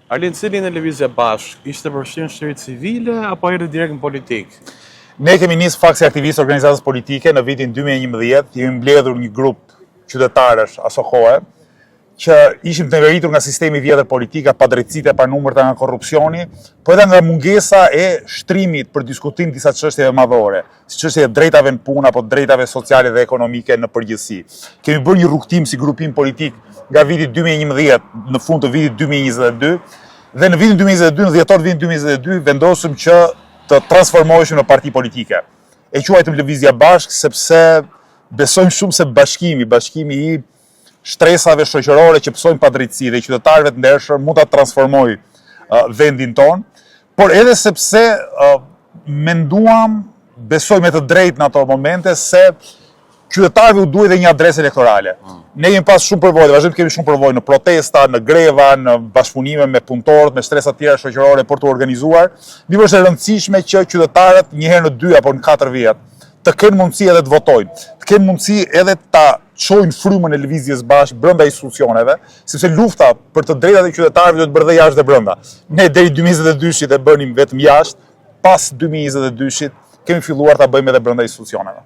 Arlin, cili në lëvizje bashkë, ishte përfshirë në shtëri civile apo erdhi direkt në politikë? Ne kemi nisë fakt si aktivistë organizatës politike në vitin 2011, jemi mbledhur një grup qytetarësh aso kohe, që ishim të ngritur nga sistemi vjetër politika, pa drejtësitë e pa numërta nga korrupsioni, po edhe nga mungesa e shtrimit për diskutim disa çështjeve madhore, si çështjet e drejtave në punë apo drejtave sociale dhe ekonomike në përgjithësi. Kemi bërë një rrugtim si grupim politik nga viti 2011 në fund të vitit 2022 dhe në vitin 2022, në dhjetor vitin 2022, vendosëm që të transformoheshim në parti politike. E quajtëm Lëvizja Bashk sepse besojmë shumë se bashkimi i shtresave shoqërore që pësojnë padrejtësi dhe qytetarëve të ndershëm mund ta transformoj vendin ton, por edhe sepse menduam, besoj me të drejtë në ato momente, se qytetarëve u duhet dhe një adresë elektorale. Ne kemi pas shumë përvojë, vazhdim të kemi shumë përvojë në protesta, në greva, në bashkëpunime me punëtorët, me shtresa të tjera shoqërore për të organizuar. Mirë, është e rëndësishme që qytetarët një herë në 2 apo në 4 vjet të kenë mundësi edhe të votojnë, të kenë mundësi edhe ta çojnë frymën e lëvizjes bashkë brenda institucioneve, sepse lufta për të drejtat e qytetarëve duhet bërë dhe jashtë dhe brenda. Ne deri 2022-shit e bënim vetëm jashtë, pas 2022-shit kemi filluar ta bëjmë edhe brenda institucioneve.